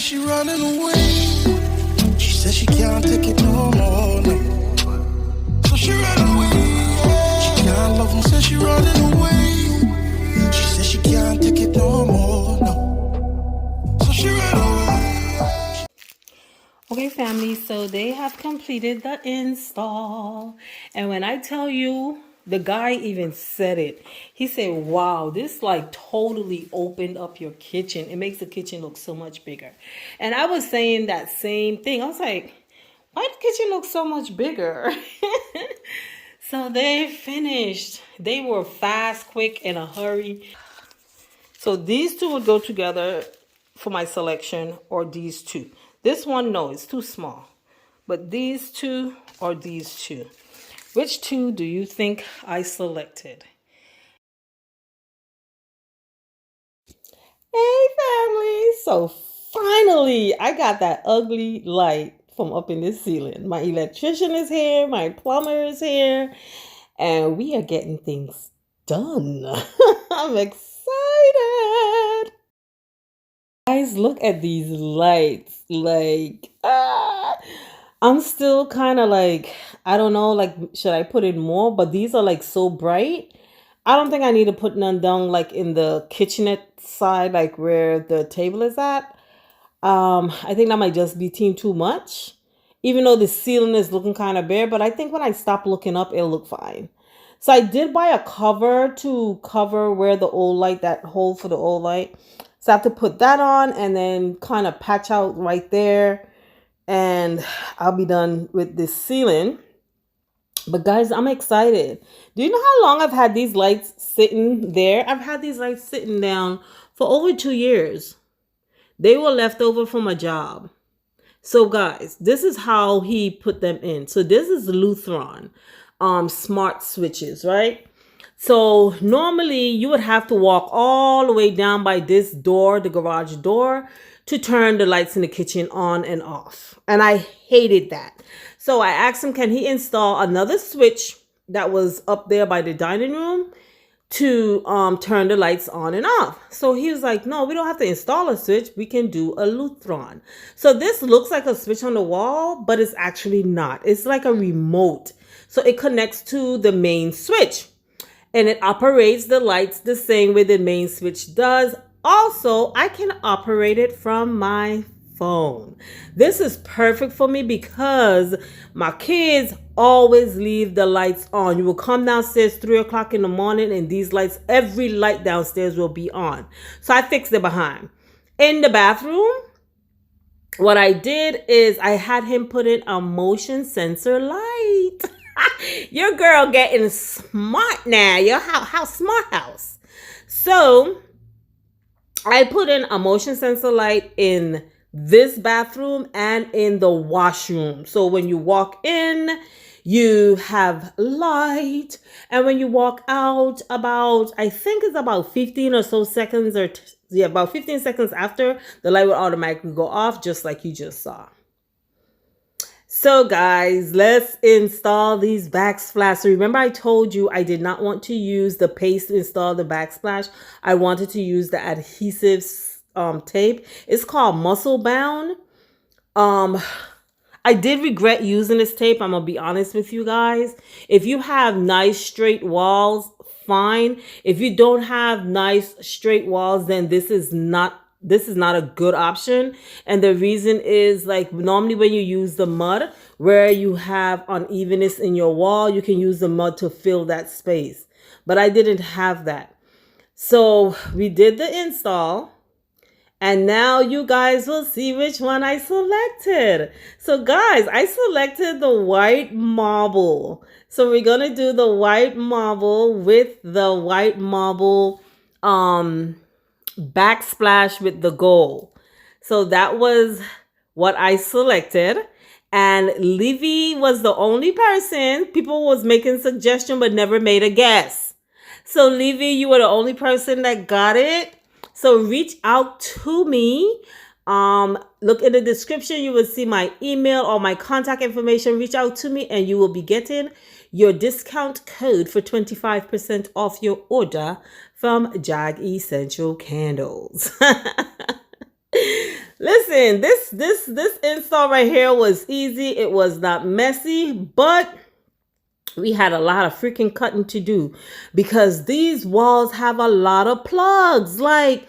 she running away. She said she can't take it no more, no. So she ran away. She can't love him, said she running away. She said she can't take it no more, no. So she ran away. Okay, family, so they have completed the install. And when I tell you, the guy even said it. He said, wow, this like totally opened up your kitchen. It makes the kitchen look so much bigger. And I was saying that same thing. I was like, why the kitchen look so much bigger? So they finished. They were fast, quick, in a hurry. So these two would go together for my selection, or these two. This one, no, it's too small. But these two or these two. Which two do you think I selected? Hey, family. So finally, I got that ugly light from up in the ceiling. My electrician is here. My plumber is here. And we are getting things done. I'm excited. Guys, look at these lights. Like, I'm still kind of like, I don't know, like, should I put in more? But these are like so bright. I don't think I need to put none down like in the kitchenette side, like where the table is at. I think that might just be too much. Even though the ceiling is looking kind of bare, but I think when I stop looking up, it'll look fine. So I did buy a cover to cover where the old light, that hole for the old light. So I have to put that on and then kind of patch out right there. And I'll be done with this ceiling. But guys, I'm excited. Do you know how long I've had these lights sitting there? I've had these lights sitting down for over 2 years. They were left over from a job. So guys, this is how he put them in. So this is Lutheran smart switches, right? So normally you would have to walk all the way down by this door, the garage door, to turn the lights in the kitchen on and off. And I hated that. So I asked him, can he install another switch that was up there by the dining room to turn the lights on and off? So he was like, no, we don't have to install a switch. We can do a Lutheran. So this looks like a switch on the wall, but it's actually not. It's like a remote. So it connects to the main switch. And it operates the lights the same way the main switch does. Also, I can operate it from my phone. This is perfect for me because my kids always leave the lights on. You will come downstairs 3 o'clock in the morning and these lights, every light downstairs will be on. So I fixed it behind. In the bathroom, what I did is I had him put in a motion sensor light. Your girl getting smart now. Your house smart house. So I put in a motion sensor light in this bathroom and in the washroom. So when you walk in, you have light. And when you walk out, about, I think it's about 15 or so seconds, or about 15 seconds after, the light will automatically go off, just like you just saw. So guys, let's install these backsplash. So remember I told you I did not want to use the paste to install the backsplash. I wanted to use the adhesive tape. It's called Muscle Bound. I did regret using this tape. I'm gonna be honest with you guys. If you have nice straight walls, fine. If you don't have nice straight walls, then this is not a good option. And the reason is, like, normally when you use the mud where you have unevenness in your wall, you can use the mud to fill that space. But I didn't have that. So we did the install. And now you guys will see which one I selected. So guys, I selected the white marble. So we're going to do the white marble with the white marble backsplash with the gold. So that was what I selected. And Livy was the only person. People was making suggestions but never made a guess. So Livy, you were the only person that got it. So reach out to me. Look in the description. You will see my email or my contact information. Reach out to me and you will be getting your discount code for 25% off your order from Jag Essential Candles. Listen, this install right here was easy. It was not messy, but we had a lot of freaking cutting to do because these walls have a lot of plugs. Like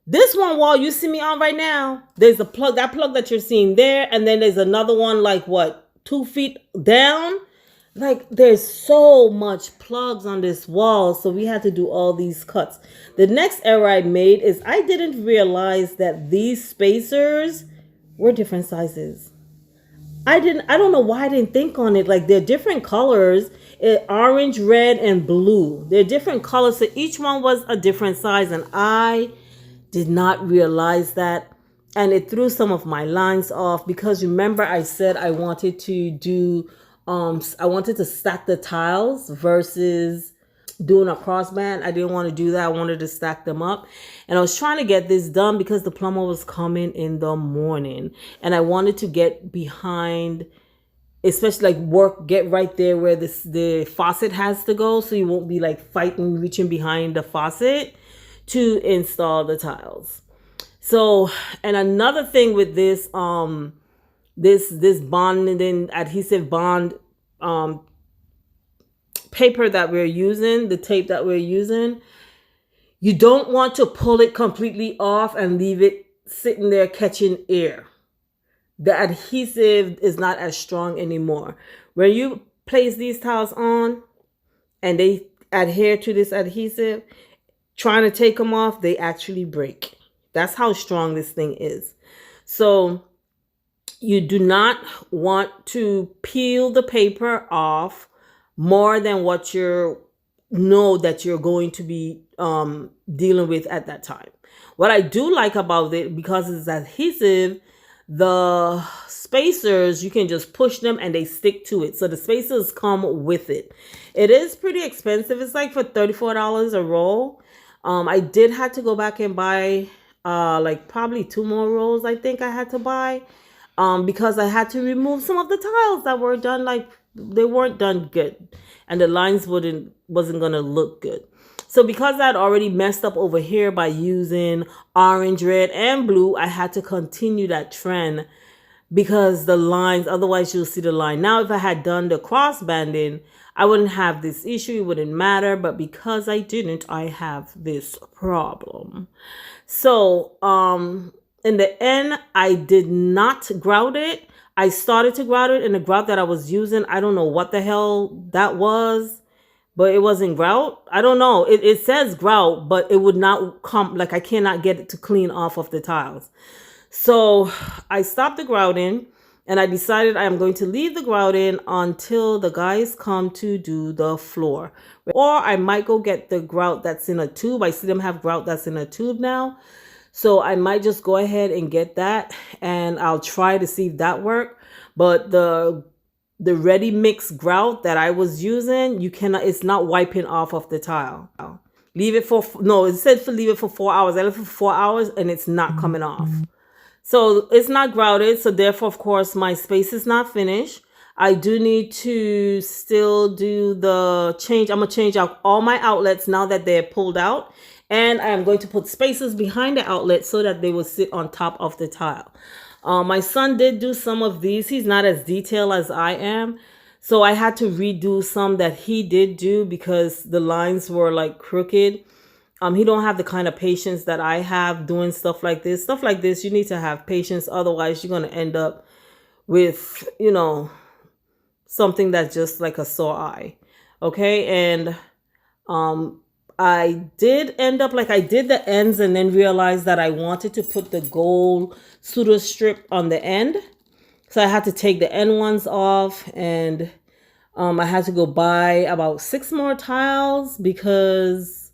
this one wall you see me on right now, there's a plug, that plug that you're seeing there, and then there's another one like what, 2 feet down. Like there's so much plugs on this wall, so we had to do all these cuts. The next error I made is I didn't realize that these spacers were different sizes. I don't know why I didn't think on it. Like they're different colors, orange, red, and blue. They're different colors, so each one was a different size, and I did not realize that, and it threw some of my lines off because remember I said I wanted to do I wanted to stack the tiles versus doing a crossband. I didn't want to do that. I wanted to stack them up, and I was trying to get this done because the plumber was coming in the morning, and I wanted to get behind, especially like get right there where the faucet has to go, so you won't be like fighting reaching behind the faucet to install the tiles. So, and another thing with this this bonding adhesive bond paper that we're using, the tape that we're using, you don't want to pull it completely off and leave it sitting there catching air. The adhesive is not as strong anymore. When you place these tiles on and they adhere to this adhesive, trying to take them off, they actually break. That's how strong this thing is. So you do not want to peel the paper off more than what you know that you're going to be dealing with at that time. What I do like about it, because it's adhesive, the spacers, you can just push them and they stick to it. So the spacers come with it. It is pretty expensive. It's like for $34 a roll. I did have to go back and buy like probably 2 more rolls. I think I had to buy because I had to remove some of the tiles that were done, like they weren't done good, and the lines wasn't gonna look good. So because I'd already messed up over here by using orange, red, and blue, I had to continue that trend because the lines, otherwise you'll see the line. Now, if I had done the cross banding, I wouldn't have this issue. It wouldn't matter. But because I didn't, I have this problem. So, in the end, I did not grout it. I started to grout it, and the grout that I was using, I don't know what the hell that was, but it wasn't grout. I don't know. It says grout, but it would not come, like I cannot get it to clean off of the tiles. So I stopped the grouting, and I decided I am going to leave the grouting until the guys come to do the floor. Or I might go get the grout that's in a tube. I see them have grout that's in a tube now. So I might just go ahead and get that, and I'll try to see if that works. But the ready mix grout that I was using, you cannot, it's not wiping off of the tile. Leave it for, no, it said leave it for 4 hours. I left it for 4 hours and it's not coming off. So it's not grouted. So therefore, of course, my space is not finished. I do need to still do the change. I'm going to change out all my outlets now that they're pulled out. And I am going to put spacers behind the outlet so that they will sit on top of the tile. My son did do some of these. He's not as detailed as I am. So I had to redo some that he did do because the lines were like crooked. He don't have the kind of patience that I have doing stuff like this. Stuff like this, you need to have patience. Otherwise, you're going to end up with, you know, something that's just like a sore eye. Okay. And I did end up, like I did the ends and then realized that I wanted to put the gold pseudo strip on the end. So I had to take the end ones off, and I had to go buy about 6 more tiles because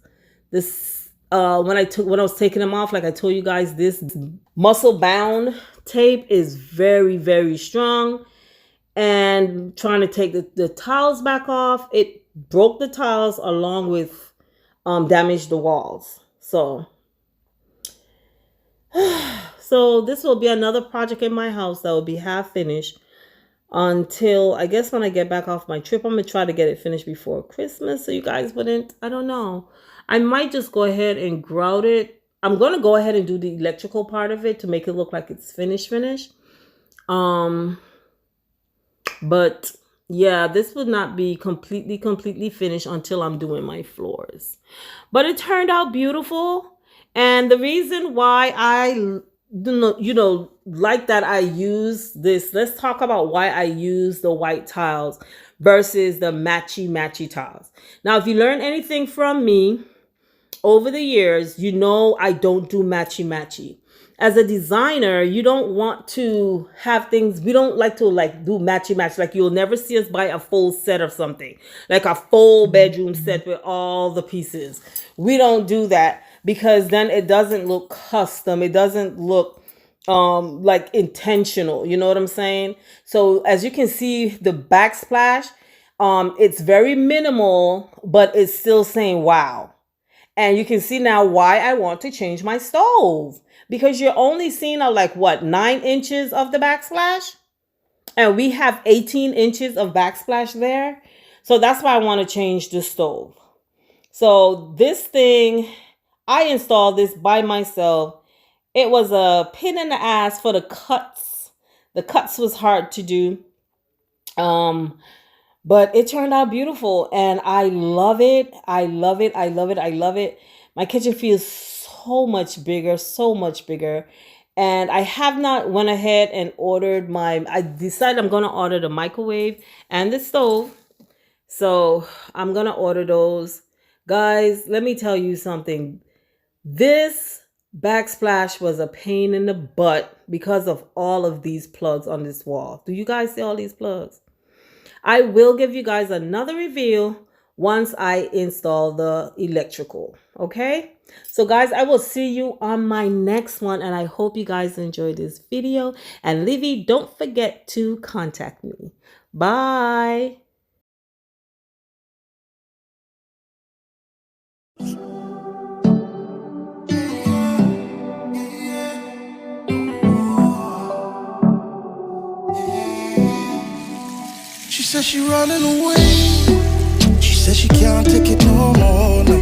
this, when I was taking them off, like I told you guys, this muscle bound tape is very, very strong, and trying to take the tiles back off, it broke the tiles along with damage the walls. So this will be another project in my house that will be half finished until I guess when I get back off my trip. I'm gonna try to get it finished before Christmas so you guys wouldn't, I don't know, I might just go ahead and grout it. I'm going to go ahead and do the electrical part of it to make it look like it's finished. But yeah, this would not be completely finished until I'm doing my floors. But it turned out beautiful. And the reason why I like that I use this, let's talk about why I use the white tiles versus the matchy tiles. Now, if you learn anything from me over the years, you know I don't do matchy. As a designer, you don't want to have things, we don't like to do matchy. Like, you'll never see us buy a full set of something, like a full bedroom set with all the pieces. We don't do that because then it doesn't look custom. It doesn't look like intentional. You know what I'm saying? So as you can see, the backsplash, it's very minimal, but it's still saying wow. And you can see now why I want to change my stove, because you're only seeing 9 inches of the backsplash, and we have 18 inches of backsplash there. So that's why I want to change the stove. So this thing, I installed this by myself. It was a pain in the ass for the cuts. The cuts was hard to do. But it turned out beautiful, and I love it. I love it. My kitchen feels so much bigger. And I have not went ahead and ordered I decided I'm going to order the microwave and the stove. So I'm going to order those. Guys, let me tell you something. This backsplash was a pain in the butt because of all of these plugs on this wall. Do you guys see all these plugs? I will give you guys another review once I install the electrical. Okay? So guys, I will see you on my next one, and I hope you guys enjoyed this video. And Livy, don't forget to contact me. Bye. She said she running away. She said she can't take it no more.